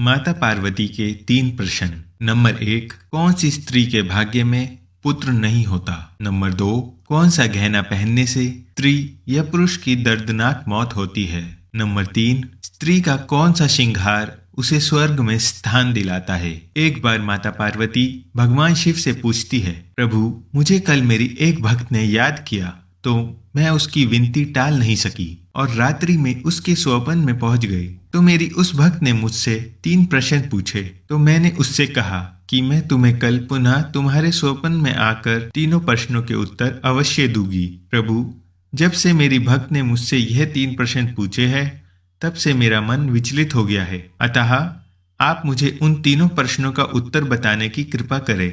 माता पार्वती के 3 प्रश्न। नंबर 1, कौन सी स्त्री के भाग्य में पुत्र नहीं होता। नंबर 2, कौन सा गहना पहनने से स्त्री या पुरुष की दर्दनाक मौत होती है। नंबर 3, स्त्री का कौन सा श्रृंगार उसे स्वर्ग में स्थान दिलाता है। एक बार माता पार्वती भगवान शिव से पूछती है, प्रभु मुझे कल मेरी एक भक्त ने याद किया तो मैं उसकी विनती टाल नहीं सकी और रात्रि में उसके स्वप्न में पहुंच गई। तो मेरी उस भक्त ने मुझसे 3 प्रश्न पूछे तो मैंने उससे कहा कि मैं तुम्हें कल पुनः तुम्हारे स्वप्न में आकर तीनों प्रश्नों के उत्तर अवश्य दूंगी। प्रभु, जब से मेरी भक्त ने मुझसे यह 3 प्रश्न पूछे हैं तब से मेरा मन विचलित हो गया है। अतः आप मुझे उन तीनों प्रश्नों का उत्तर बताने की कृपा करें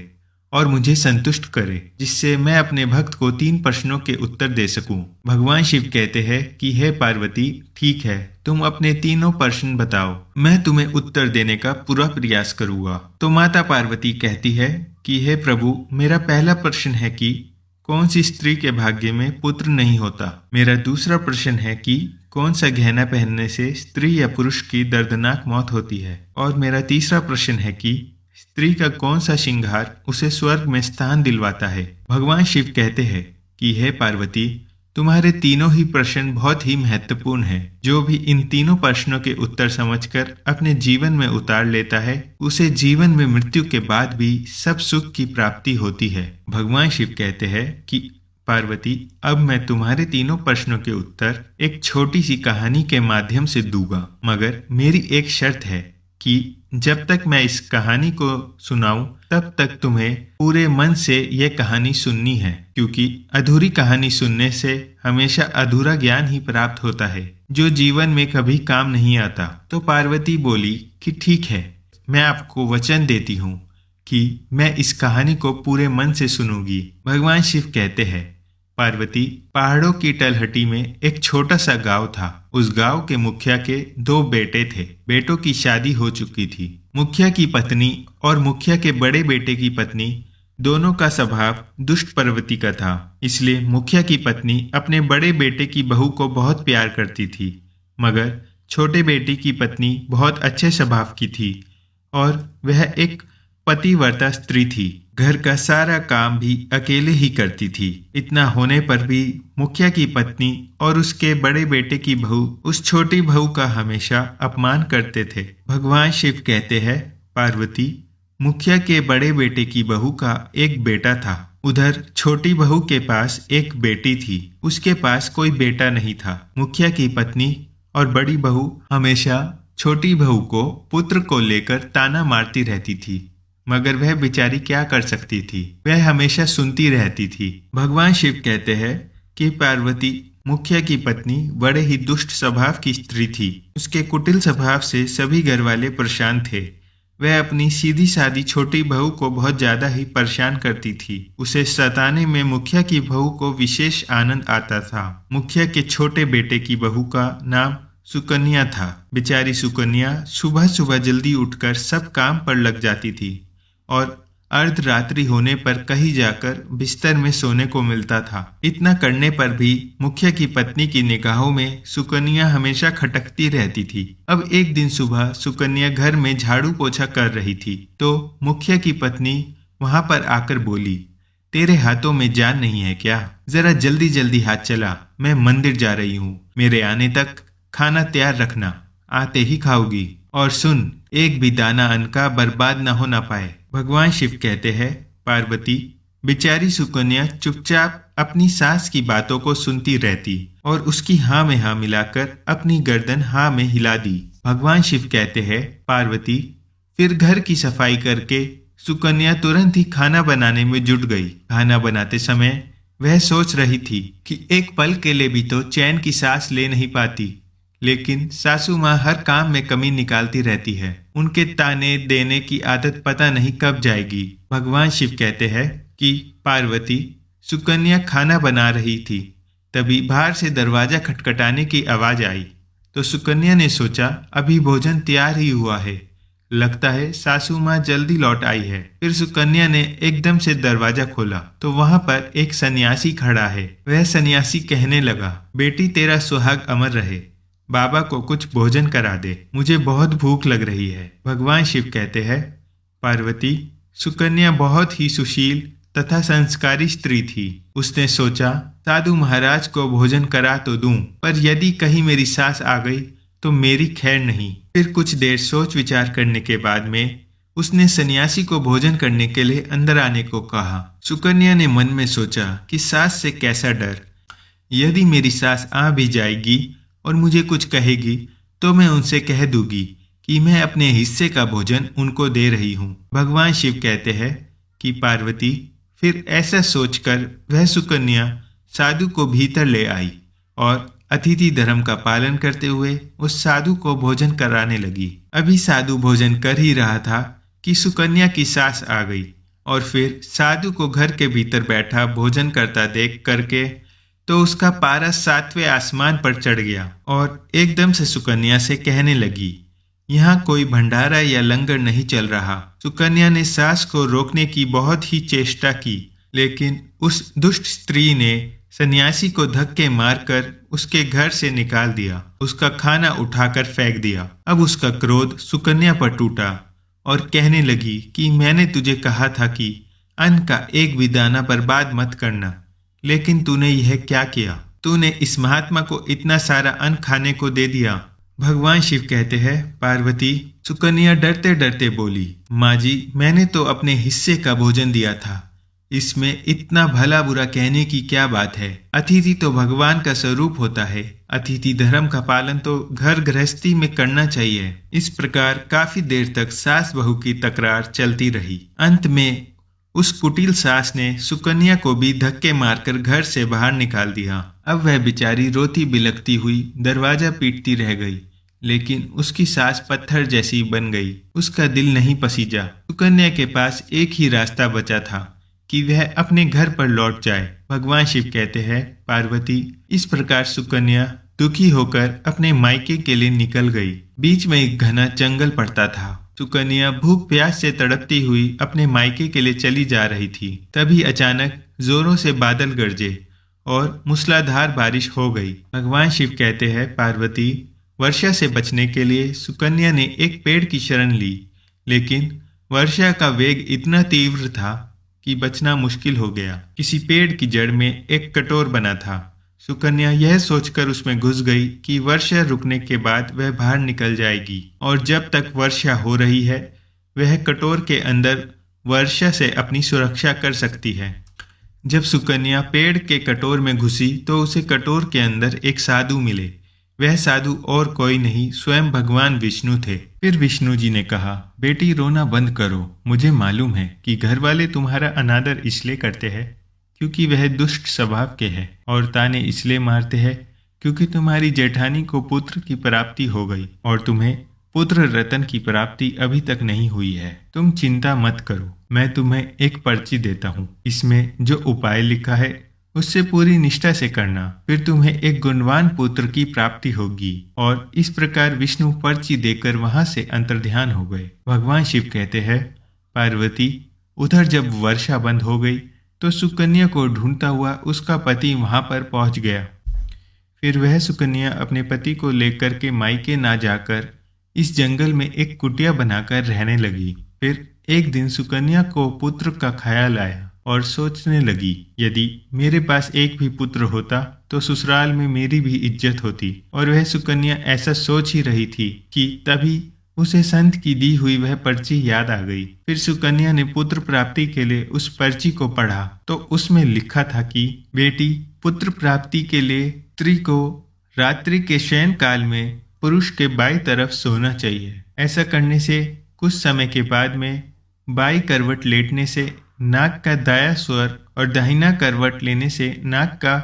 और मुझे संतुष्ट करे, जिससे मैं अपने भक्त को 3 प्रश्नों के उत्तर दे सकूं। भगवान शिव कहते हैं कि हे पार्वती, ठीक है, तुम अपने तीनों प्रश्न बताओ, मैं तुम्हें उत्तर देने का पूरा प्रयास करूंगा। तो माता पार्वती कहती है कि हे प्रभु, मेरा पहला प्रश्न है कि कौन सी स्त्री के भाग्य में पुत्र नहीं होता। मेरा दूसरा प्रश्न है कि कौन सा गहना पहनने से स्त्री या पुरुष की दर्दनाक मौत होती है। और मेरा तीसरा प्रश्न है कि स्त्री का कौन सा श्रृंगार उसे स्वर्ग में स्थान दिलवाता है। भगवान शिव कहते हैं कि हे पार्वती, तुम्हारे तीनों ही प्रश्न बहुत ही महत्वपूर्ण हैं। जो भी इन तीनों प्रश्नों के उत्तर समझकर अपने जीवन में उतार लेता है, उसे जीवन में मृत्यु के बाद भी सब सुख की प्राप्ति होती है। भगवान शिव कहते हैं कि पार्वती, अब मैं तुम्हारे तीनों प्रश्नों के उत्तर एक छोटी सी कहानी के माध्यम से दूंगा, मगर मेरी एक शर्त है कि जब तक मैं इस कहानी को सुनाऊं तब तक तुम्हें पूरे मन से यह कहानी सुननी है, क्योंकि अधूरी कहानी सुनने से हमेशा अधूरा ज्ञान ही प्राप्त होता है जो जीवन में कभी काम नहीं आता। तो पार्वती बोली कि ठीक है, मैं आपको वचन देती हूँ कि मैं इस कहानी को पूरे मन से सुनूंगी। भगवान शिव कहते हैं, पार्वती, पहाड़ों की तलहटी में एक छोटा सा गांव था। उस गांव के मुखिया के 2 बेटे थे। बेटों की शादी हो चुकी थी। मुखिया की पत्नी और मुखिया के बड़े बेटे की पत्नी दोनों का स्वभाव दुष्ट प्रवृत्ति का था। इसलिए मुखिया की पत्नी अपने बड़े बेटे की बहू को बहुत प्यार करती थी, मगर छोटे बेटे की पत्नी बहुत अच्छे स्वभाव की थी और वह एक पतिव्रता स्त्री थी। घर का सारा काम भी अकेले ही करती थी। इतना होने पर भी मुखिया की पत्नी और उसके बड़े बेटे की बहू उस छोटी बहू का हमेशा अपमान करते थे। भगवान शिव कहते हैं, पार्वती, मुखिया के बड़े बेटे की बहू का एक बेटा था। उधर छोटी बहू के पास एक बेटी थी। उसके पास कोई बेटा नहीं था। मुखिया की पत्नी और बड़ी बहू हमेशा छोटी बहू को पुत्र को लेकर ताना मारती रहती थी, मगर वह बेचारी क्या कर सकती थी। वह हमेशा सुनती रहती थी। भगवान शिव कहते हैं कि पार्वती, मुखिया की पत्नी बड़े ही दुष्ट स्वभाव की स्त्री थी। उसके कुटिल स्वभाव से सभी घर वाले परेशान थे। वह अपनी सीधी सादी छोटी बहू को बहुत ज्यादा ही परेशान करती थी। उसे सताने में मुखिया की बहू को विशेष आनंद आता था। मुखिया के छोटे बेटे की बहू का नाम सुकन्या था। बेचारी सुकन्या सुबह सुबह जल्दी उठकर सब काम पर लग जाती थी और अर्धरात्रि होने पर कहीं जाकर बिस्तर में सोने को मिलता था। इतना करने पर भी मुखिया की पत्नी की निगाहों में सुकन्या हमेशा खटकती रहती थी। अब एक दिन सुबह सुकन्या घर में झाड़ू पोछा कर रही थी तो मुखिया की पत्नी वहां पर आकर बोली, तेरे हाथों में जान नहीं है क्या? जरा जल्दी जल्दी हाथ चला, मैं मंदिर जा रही हूँ। मेरे आने तक खाना तैयार रखना, आते ही खाओगी। और सुन, एक भी दाना अन्न का बर्बाद न होना पाए। भगवान शिव कहते हैं, पार्वती, बेचारी सुकन्या चुपचाप अपनी सास की बातों को सुनती रहती और उसकी हाँ में हाँ मिलाकर अपनी गर्दन हाँ में हिला दी। भगवान शिव कहते हैं, पार्वती, फिर घर की सफाई करके सुकन्या तुरंत ही खाना बनाने में जुट गई। खाना बनाते समय वह सोच रही थी कि एक पल के लिए भी तो चैन की सांस ले नहीं पाती, लेकिन सासू माँ हर काम में कमी निकालती रहती है। उनके ताने देने की आदत पता नहीं कब जाएगी। भगवान शिव कहते हैं कि पार्वती, सुकन्या खाना बना रही थी, तभी बाहर से दरवाजा खटखटाने की आवाज आई। तो सुकन्या ने सोचा, अभी भोजन तैयार ही हुआ है, लगता है सासू माँ जल्दी लौट आई है। फिर सुकन्या ने एकदम से दरवाजा खोला तो वहां पर एक सन्यासी खड़ा है। वह सन्यासी कहने लगा, बेटी, तेरा सुहाग अमर रहे। बाबा को कुछ भोजन करा दे, मुझे बहुत भूख लग रही है। भगवान शिव कहते हैं, पार्वती, सुकन्या बहुत ही सुशील तथा संस्कारी स्त्री थी। उसने सोचा, साधु महाराज को भोजन करा तो दूं, पर यदि कहीं मेरी सास आ गई तो मेरी खैर नहीं। फिर कुछ देर सोच विचार करने के बाद में उसने सन्यासी को भोजन करने के लिए अंदर आने को कहा। सुकन्या ने मन में सोचा कि सास से कैसा डर, यदि मेरी सास आ भी जाएगी और मुझे कुछ कहेगी तो मैं उनसे कह दूंगी कि मैं अपने हिस्से का भोजन उनको दे रही हूँ। भगवान शिव कहते हैं कि पार्वती, फिर ऐसा सोचकर वह सुकन्या साधु को भीतर ले आई और अतिथि धर्म का पालन करते हुए उस साधु को भोजन कराने लगी। अभी साधु भोजन कर ही रहा था कि सुकन्या की सास आ गई और फिर साधु को घर के भीतर बैठा भोजन करता देख करके तो उसका पारा 7वें आसमान पर चढ़ गया और एकदम से सुकन्या से कहने लगी, यहाँ कोई भंडारा या लंगर नहीं चल रहा। सुकन्या ने सास को रोकने की बहुत ही चेष्टा की, लेकिन उस दुष्ट स्त्री ने सन्यासी को धक्के मारकर उसके घर से निकाल दिया, उसका खाना उठाकर फेंक दिया। अब उसका क्रोध सुकन्या पर टूटा और कहने लगी कि मैंने तुझे कहा था कि अन्न का एक भी दाना बर्बाद मत करना, लेकिन तूने यह क्या किया? तूने इस महात्मा को इतना सारा अन्न खाने को दे दिया। भगवान शिव कहते हैं, पार्वती, सुकन्या डरते डरते बोली, माँ जी, मैंने तो अपने हिस्से का भोजन दिया था, इसमें इतना भला बुरा कहने की क्या बात है? अतिथि तो भगवान का स्वरूप होता है। अतिथि धर्म का पालन तो घर गृहस्थी में करना चाहिए। इस प्रकार काफी देर तक सास बहू की तकरार चलती रही। अंत में उस कुटिल सास ने सुकन्या को भी धक्के मारकर घर से बाहर निकाल दिया। अब वह बेचारी रोती बिलखती हुई दरवाजा पीटती रह गई, लेकिन उसकी सास पत्थर जैसी बन गई। उसका दिल नहीं पसीजा। सुकन्या के पास एक ही रास्ता बचा था कि वह अपने घर पर लौट जाए। भगवान शिव कहते हैं, पार्वती, इस प्रकार सुकन्या दुखी होकर अपने मायके के लिए निकल गई। बीच में एक घना जंगल पड़ता था। सुकन्या भूख प्यास से तड़पती हुई अपने मायके के लिए चली जा रही थी। तभी अचानक जोरों से बादल गरजे और मूसलाधार बारिश हो गई। भगवान शिव कहते हैं, पार्वती, वर्षा से बचने के लिए सुकन्या ने एक पेड़ की शरण ली, लेकिन वर्षा का वेग इतना तीव्र था कि बचना मुश्किल हो गया। किसी पेड़ की जड़ में एक कटोर बना था। सुकन्या यह सोचकर उसमें घुस गई कि वर्षा रुकने के बाद वह बाहर निकल जाएगी और जब तक वर्षा हो रही है वह कटोर के अंदर वर्षा से अपनी सुरक्षा कर सकती है। जब सुकन्या पेड़ के कटोर में घुसी तो उसे कटोर के अंदर एक साधु मिले। वह साधु और कोई नहीं, स्वयं भगवान विष्णु थे। फिर विष्णु जी ने कहा, बेटी, रोना बंद करो। मुझे मालूम है कि घर वाले तुम्हारा अनादर इसलिए करते हैं क्योंकि वह दुष्ट स्वभाव के हैं, और ताने इसलिए मारते हैं क्योंकि तुम्हारी जेठानी को पुत्र की प्राप्ति हो गई और तुम्हें पुत्र रतन की प्राप्ति अभी तक नहीं हुई है। तुम चिंता मत करो, मैं तुम्हें एक पर्ची देता हूँ। इसमें जो उपाय लिखा है उससे पूरी निष्ठा से करना, फिर तुम्हें एक गुणवान पुत्र की प्राप्ति होगी। और इस प्रकार विष्णु पर्ची देकर वहां से अंतर्ध्यान हो गए। भगवान शिव कहते हैं, पार्वती, उधर जब वर्षा बंद हो गई तो सुकन्या को ढूंढता हुआ उसका पति वहां पर पहुंच गया। फिर वह सुकन्या अपने पति को लेकर के मायके ना जाकर इस जंगल में एक कुटिया बनाकर रहने लगी। फिर एक दिन सुकन्या को पुत्र का ख्याल आया और सोचने लगी, यदि मेरे पास एक भी पुत्र होता तो ससुराल में मेरी भी इज्जत होती। और वह सुकन्या ऐसा सोच ही रही थी कि तभी उसे संत की दी हुई वह पर्ची याद आ गई। फिर सुकन्या ने पुत्र प्राप्ति के लिए उस पर्ची को पढ़ा तो उसमें लिखा था कि बेटी, पुत्र प्राप्ति के लिए स्त्री को रात्रि के शयन काल में पुरुष के बाईं तरफ सोना चाहिए। ऐसा करने से कुछ समय के बाद में बाईं करवट लेटने से नाक का दाया स्वर और दाहिना करवट लेने से नाक का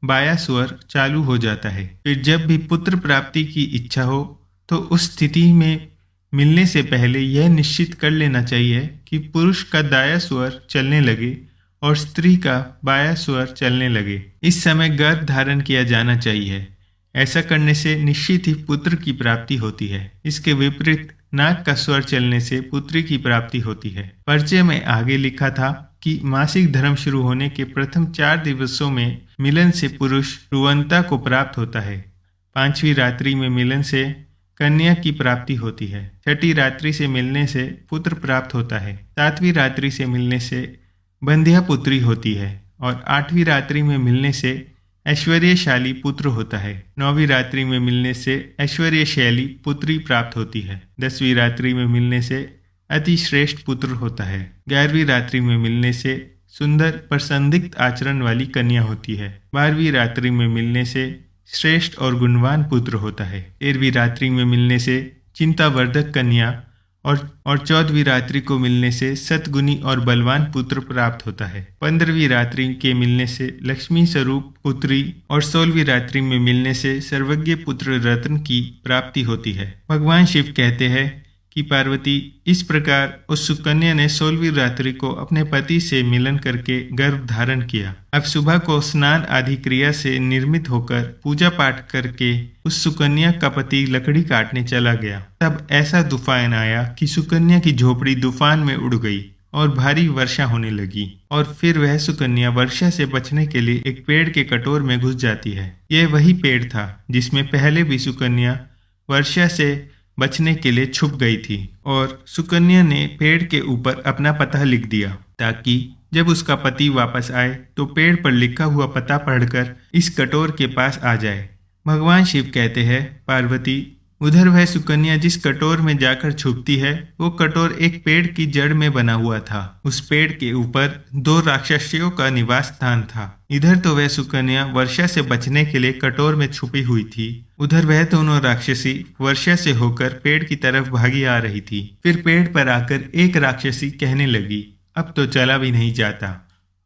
बायां स्वर चालू हो जाता है। फिर जब भी पुत्र प्राप्ति की इच्छा हो तो उस स्थिति में मिलने से पहले यह निश्चित कर लेना चाहिए कि पुरुष का दाया स्वर चलने लगे और स्त्री का बायां स्वर चलने लगे। इस समय गर्भ धारण किया जाना चाहिए। ऐसा करने से निश्चित ही पुत्र की प्राप्ति होती है। इसके विपरीत नाक का स्वर चलने से पुत्री की प्राप्ति होती है। पर्चे में आगे लिखा था कि मासिक धर्म शुरू होने के प्रथम 4 दिवसों में मिलन से पुरुष रुवंता को प्राप्त होता है। 5वीं रात्रि में मिलन से कन्या की प्राप्ति होती है। 6ठी रात्रि से मिलने से पुत्र प्राप्त होता है। 7वीं रात्रि से मिलने से बंध्या पुत्री होती है और 8वीं रात्रि में मिलने से ऐश्वर्यशाली पुत्र होता है। 9वीं रात्रि में मिलने से ऐश्वर्यशाली पुत्री प्राप्त होती है। 10वीं रात्रि में मिलने से अति श्रेष्ठ पुत्र होता है। 11वीं रात्रि में मिलने से सुंदर प्रसन्नदित आचरण वाली कन्या होती है। 12वीं रात्रि में मिलने से श्रेष्ठ और गुणवान पुत्र होता है। 13वीं रात्रि में मिलने से चिंतावर्धक कन्या और 14वीं रात्रि को मिलने से सतगुणी और बलवान पुत्र प्राप्त होता है। 15वीं रात्रि के मिलने से लक्ष्मी स्वरूप पुत्री और 16वीं रात्रि में मिलने से सर्वज्ञ पुत्र रत्न की प्राप्ति होती है। भगवान शिव कहते हैं कि पार्वती, इस प्रकार उस सुकन्या ने 16वीं रात्रि को अपने पति से मिलन करके गर्भ धारण किया। अब सुबह को स्नान आदि क्रिया से निर्मित होकर पूजा पाठ करके उस सुकन्या का पति लकड़ी काटने चला गया। तब ऐसा तूफान आया कि सुकन्या की झोपड़ी तूफान में उड़ गई और भारी वर्षा होने लगी और फिर वह सुकन्या वर्षा से बचने के लिए एक पेड़ के कटोर में घुस जाती है। यह वही पेड़ था जिसमें पहले भी सुकन्या वर्षा से बचने के लिए छुप गई थी और सुकन्या ने पेड़ के ऊपर अपना पता लिख दिया ताकि जब उसका पति वापस आए तो पेड़ पर लिखा हुआ पता पढ़कर इस कटोर के पास आ जाए। भगवान शिव कहते हैं, पार्वती, उधर वह सुकन्या जिस कटोर में जाकर छुपती है वो कटोर एक पेड़ की जड़ में बना हुआ था। उस पेड़ के ऊपर 2 राक्षसियों का निवास स्थान था। इधर तो वह सुकन्या वर्षा से बचने के लिए कटोर में छुपी हुई थी, उधर वह दोनों राक्षसी वर्षा से होकर पेड़ की तरफ भागी आ रही थी। फिर पेड़ पर आकर एक राक्षसी कहने लगी, अब तो चला भी नहीं जाता,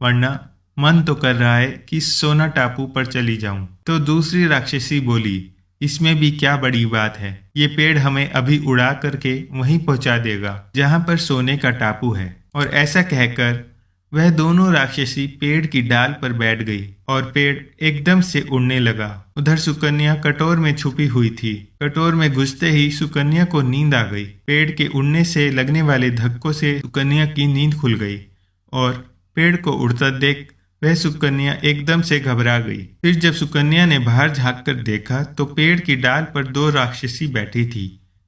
वरना मन तो कर रहा है कि सोना टापू पर चली जाऊं। तो दूसरी राक्षसी बोली, इसमें भी क्या बड़ी बात है, ये पेड़ हमें अभी उड़ा करके वहीं पहुंचा देगा जहां पर सोने का टापू है। और ऐसा कहकर वह दोनों राक्षसी पेड़ की डाल पर बैठ गई और पेड़ एकदम से उड़ने लगा। उधर सुकन्या कटोर में छुपी हुई थी। कटोर में घुसते ही सुकन्या को नींद आ गई। पेड़ के उड़ने से लगने वाले धक्कों से सुकन्या की नींद खुल गई और पेड़ को उड़ता देख वह सुकन्या एकदम से घबरा गई। फिर जब सुकन्या ने बाहर झांक कर देखा तो पेड़ की डाल पर 2 राक्षसी बैठी थी।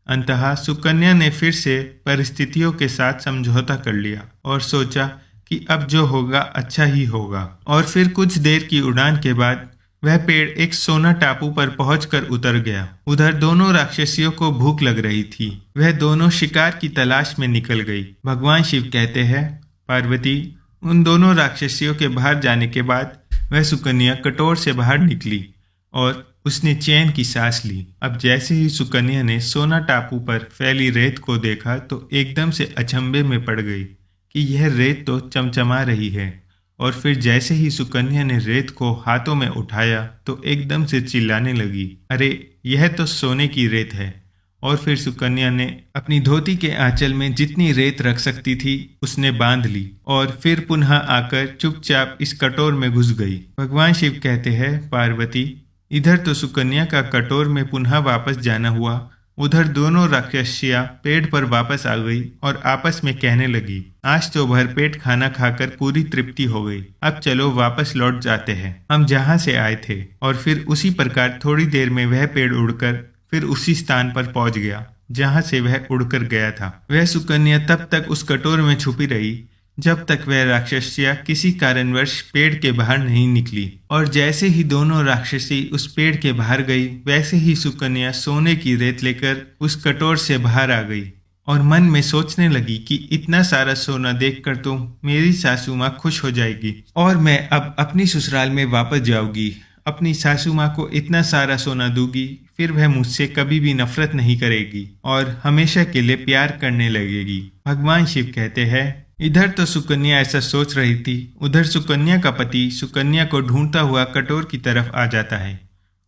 अंततः सुकन्या ने फिर से परिस्थितियों के साथ समझौता कर लिया और सोचा कि अब जो होगा अच्छा ही होगा। और फिर कुछ देर की उड़ान के बाद वह पेड़ एक सोना टापू पर पहुंचकर उतर गया। उधर दोनों राक्षसियों को भूख लग रही थी। वह दोनों शिकार की तलाश में निकल गई। भगवान शिव कहते हैं, पार्वती, उन दोनों राक्षसियों के बाहर जाने के बाद वह सुकन्या कटोर से बाहर निकली और उसने चैन की सांस ली। अब जैसे ही सुकन्या ने सोना टापू पर फैली रेत को देखा तो एकदम से अचंभे में पड़ गई कि यह रेत तो चमचमा रही है। और फिर जैसे ही सुकन्या ने रेत को हाथों में उठाया तो एकदम से चिल्लाने लगी, अरे यह तो सोने की रेत है। और फिर सुकन्या ने अपनी धोती के आंचल में जितनी रेत रख सकती थी उसने बांध ली और फिर पुनः आकर चुपचाप इस कटोर में घुस गई। भगवान शिव कहते हैं, पार्वती, इधर तो सुकन्या का कटोर में पुनः वापस जाना हुआ, उधर दोनों राक्षसियां पेड़ पर वापस आ गई और आपस में कहने लगी, आज तो भरपेट खाना खाकर पूरी तृप्ति हो गई, अब चलो वापस लौट जाते हैं हम जहां से आए थे। और फिर उसी प्रकार थोड़ी देर में वह पेड़ उड़कर फिर उसी स्थान पर पहुंच गया जहां से वह उड़कर गया था। वह सुकन्या तब तक उस कटोर में छुपी रही जब तक वह राक्षसियां किसी कारणवश पेड़ के बाहर नहीं निकली। और जैसे ही दोनों राक्षसी उस पेड़ के बाहर गई वैसे ही सुकन्या सोने की रेत लेकर उस कटोर से बाहर आ गई और मन में सोचने लगी कि इतना सारा सोना देखकर तो मेरी सासू माँ खुश हो जाएगी और मैं अब अपनी ससुराल में वापस जाऊंगी। अपनी सासू माँ को इतना सारा सोना दूंगी, फिर वह मुझसे कभी भी नफरत नहीं करेगी और हमेशा के लिए प्यार करने लगेगी। भगवान शिव कहते हैं, इधर तो सुकन्या ऐसा सोच रही थी, उधर सुकन्या का पति सुकन्या को ढूंढता हुआ कटोर की तरफ आ जाता है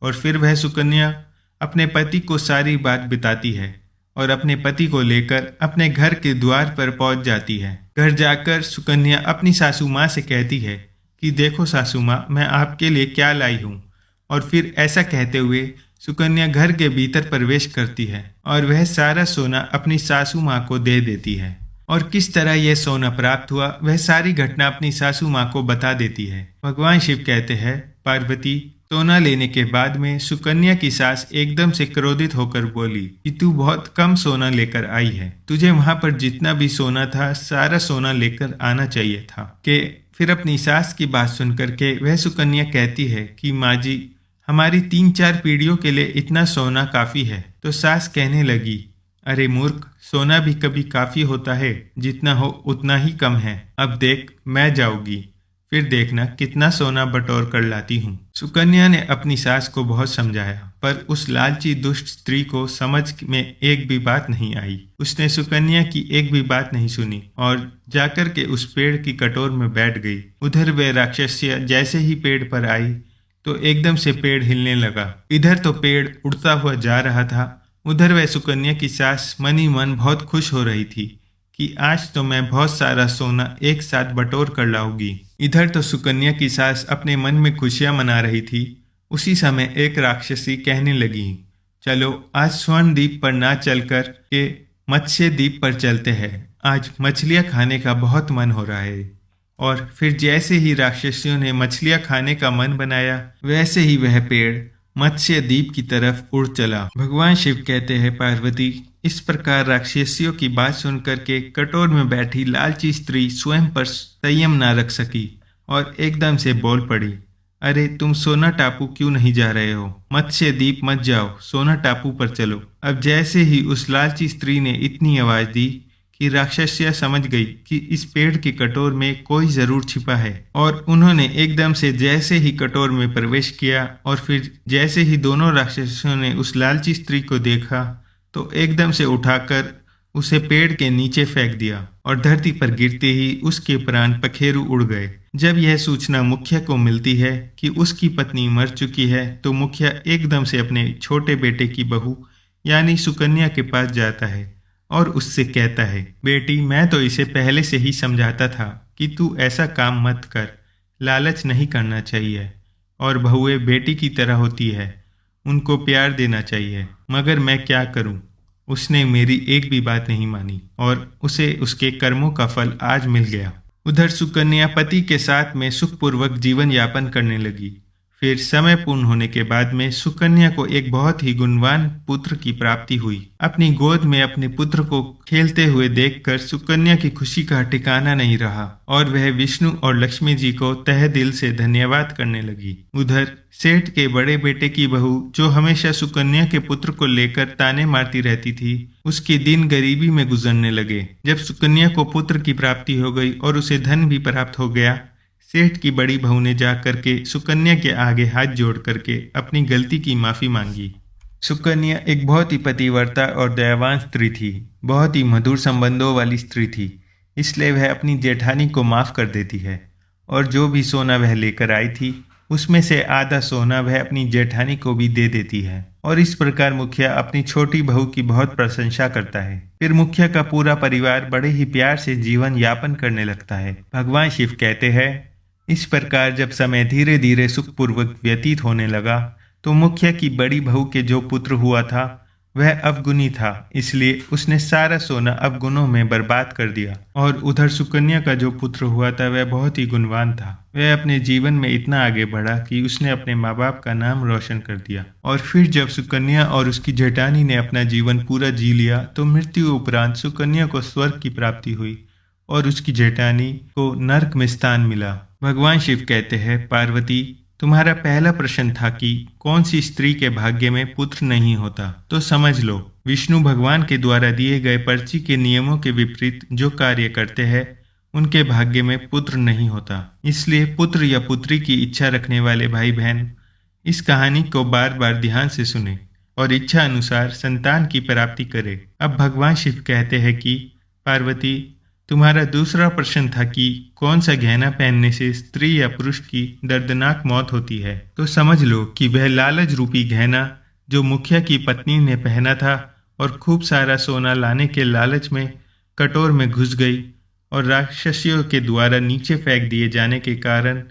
और फिर वह सुकन्या अपने पति को सारी बात बताती है और अपने पति को लेकर अपने घर के द्वार पर पहुंच जाती है। घर जाकर सुकन्या अपनी सासू माँ से कहती है कि देखो सासू माँ, मैं आपके लिए क्या लाई हूँ। और फिर ऐसा कहते हुए सुकन्या घर के भीतर प्रवेश करती है और वह सारा सोना अपनी सासू माँ को दे देती है। और किस तरह यह सोना प्राप्त हुआ वह सारी घटना अपनी सासू माँ को बता देती है। भगवान शिव कहते हैं, पार्वती, सोना लेने के बाद में सुकन्या की सास एकदम से क्रोधित होकर बोली कि तू बहुत कम सोना लेकर आई है, तुझे वहां पर जितना भी सोना था सारा सोना लेकर आना चाहिए था। कि फिर अपनी सास की बात सुनकर के वह सुकन्या कहती है कि माँ जी, हमारी 3-4 पीढ़ियों के लिए इतना सोना काफी है। तो सास कहने लगी, अरे मूर्ख, सोना भी कभी काफी होता है, जितना हो उतना ही कम है। अब देख, मैं जाऊंगी, फिर देखना कितना सोना बटोर कर लाती हूँ। सुकन्या ने अपनी सास को बहुत समझाया, पर उस लालची दुष्ट स्त्री को समझ में एक भी बात नहीं आई। उसने सुकन्या की एक भी बात नहीं सुनी और जाकर के उस पेड़ की कटोर में बैठ गई। उधर वह राक्षसिया जैसे ही पेड़ पर आई तो एकदम से पेड़ हिलने लगा। इधर तो पेड़ उड़ता हुआ जा रहा था, उधर वह सुकन्या की सास मनी मन बहुत खुश हो रही थी कि आज तो मैं बहुत सारा सोना एक साथ बटोर कर लाऊंगी। इधर तो सुकन्या की सास अपने मन में खुशियां मना रही थी। उसी समय एक राक्षसी कहने लगी, चलो आज स्वर्ण द्वीप पर ना चलकर के मत्स्य द्वीप पर चलते हैं, आज मछलियां खाने का बहुत मन हो रहा है। और फिर जैसे ही राक्षसियों ने मछलियां खाने का मन बनाया, वैसे ही वह पेड़ मत्स्य द्वीप की तरफ उड़ चला। भगवान शिव कहते हैं, पार्वती, इस प्रकार राक्षसियों की बात सुनकर के कटोर में बैठी लालची स्त्री स्वयं पर संयम ना रख सकी और एकदम से बोल पड़ी, अरे तुम सोना टापू क्यों नहीं जा रहे हो? मत्स्य द्वीप मत जाओ, सोना टापू पर चलो। अब जैसे ही उस लालची स्त्री ने इतनी आवाज दी कि राक्षसिया समझ गई कि इस पेड़ की कटोर में कोई जरूर छिपा है और उन्होंने एकदम से जैसे ही कटोर में प्रवेश किया और फिर जैसे ही दोनों राक्षसियों ने उस लालची स्त्री को देखा तो एकदम से उठाकर उसे पेड़ के नीचे फेंक दिया और धरती पर गिरते ही उसके प्राण पखेरु उड़ गए। जब यह सूचना मुखिया को मिलती है कि उसकी पत्नी मर चुकी है तो मुखिया एकदम से अपने छोटे बेटे की बहू यानी सुकन्या के पास जाता है और उससे कहता है, बेटी, मैं तो इसे पहले से ही समझाता था कि तू ऐसा काम मत कर, लालच नहीं करना चाहिए और बहुएं बेटी की तरह होती है, उनको प्यार देना चाहिए, मगर मैं क्या करूं? उसने मेरी एक भी बात नहीं मानी और उसे उसके कर्मों का फल आज मिल गया। उधर सुकन्या पति के साथ में सुखपूर्वक जीवन यापन करने लगी। फिर समय पूर्ण होने के बाद में सुकन्या को एक बहुत ही गुणवान पुत्र की प्राप्ति हुई। अपनी गोद में अपने पुत्र को खेलते हुए देखकर सुकन्या की खुशी का ठिकाना नहीं रहा और वह विष्णु और लक्ष्मी जी को तहे दिल से धन्यवाद करने लगी। उधर सेठ के बड़े बेटे की बहू, जो हमेशा सुकन्या के पुत्र को लेकर ताने मारती रहती थी, उसके दिन गरीबी में गुजरने लगे। जब सुकन्या को पुत्र की प्राप्ति हो गई और उसे धन भी प्राप्त हो गया, सेठ की बड़ी बहू ने जाकर के सुकन्या के आगे हाथ जोड़ करके अपनी गलती की माफी मांगी। सुकन्या एक बहुत ही पतिव्रता और दयावान स्त्री थी, बहुत ही मधुर संबंधों वाली स्त्री थी, इसलिए वह अपनी जेठानी को माफ कर देती है और जो भी सोना वह लेकर आई थी उसमें से आधा सोना वह अपनी जेठानी को भी दे देती है। और इस प्रकार मुखिया अपनी छोटी बहू की बहुत प्रशंसा करता है। फिर मुखिया का पूरा परिवार बड़े ही प्यार से जीवन यापन करने लगता है। भगवान शिव कहते हैं, इस प्रकार जब समय धीरे धीरे सुखपूर्वक व्यतीत होने लगा तो मुखिया की बड़ी बहू के जो पुत्र हुआ था वह अवगुणी था, इसलिए उसने सारा सोना अवगुणों में बर्बाद कर दिया। और उधर सुकन्या का जो पुत्र हुआ था वह बहुत ही गुणवान था। वह अपने जीवन में इतना आगे बढ़ा कि उसने अपने माँ बाप का नाम रोशन कर दिया। और फिर जब सुकन्या और उसकी जेठानी ने अपना जीवन पूरा जी लिया तो मृत्यु उपरांत सुकन्या को स्वर्ग की प्राप्ति हुई और उसकी जेठानी को नरक में स्थान मिला। भगवान शिव कहते हैं, पार्वती, तुम्हारा पहला प्रश्न था कि कौन सी स्त्री के भाग्य में पुत्र नहीं होता, तो समझ लो, विष्णु भगवान के द्वारा दिए गए पर्ची के नियमों के विपरीत जो कार्य करते हैं उनके भाग्य में पुत्र नहीं होता। इसलिए पुत्र या पुत्री की इच्छा रखने वाले भाई बहन इस कहानी को बार बार ध्यान से सुने और इच्छा अनुसार संतान की प्राप्ति करे। अब भगवान शिव कहते हैं कि पार्वती, तुम्हारा दूसरा प्रश्न था कि कौन सा गहना पहनने से स्त्री या पुरुष की दर्दनाक मौत होती है, तो समझ लो कि वह लालच रूपी गहना जो मुखिया की पत्नी ने पहना था और खूब सारा सोना लाने के लालच में कटोर में घुस गई और राक्षसियों के द्वारा नीचे फेंक दिए जाने के कारण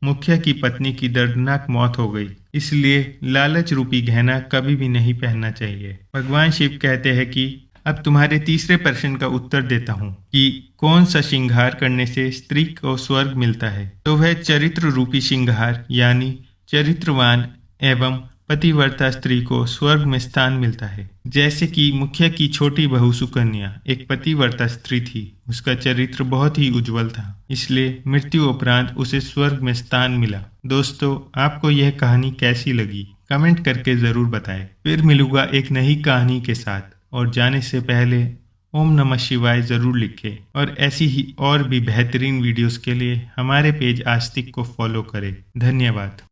मुखिया की पत्नी की दर्दनाक मौत हो गई। इसलिए लालच रूपी गहना कभी भी नहीं पहनना चाहिए। भगवान शिव कहते हैं कि अब तुम्हारे तीसरे प्रश्न का उत्तर देता हूँ कि कौन सा श्रृंगार करने से स्त्री को स्वर्ग मिलता है, तो वह चरित्र रूपी श्रृंगार यानी चरित्रवान एवं पतिव्रता स्त्री को स्वर्ग में स्थान मिलता है। जैसे कि मुखिया की छोटी बहू सुकन्या एक पतिव्रता स्त्री थी, उसका चरित्र बहुत ही उज्जवल था, इसलिए मृत्यु उपरांत उसे स्वर्ग में स्थान मिला। दोस्तों, आपको यह कहानी कैसी लगी कमेंट करके जरूर बताएं। फिर मिलूंगा एक नई कहानी के साथ, और जाने से पहले ओम नमः शिवाय जरूर लिखें, और ऐसी ही और भी बेहतरीन वीडियोस के लिए हमारे पेज आस्तिक को फॉलो करें। धन्यवाद।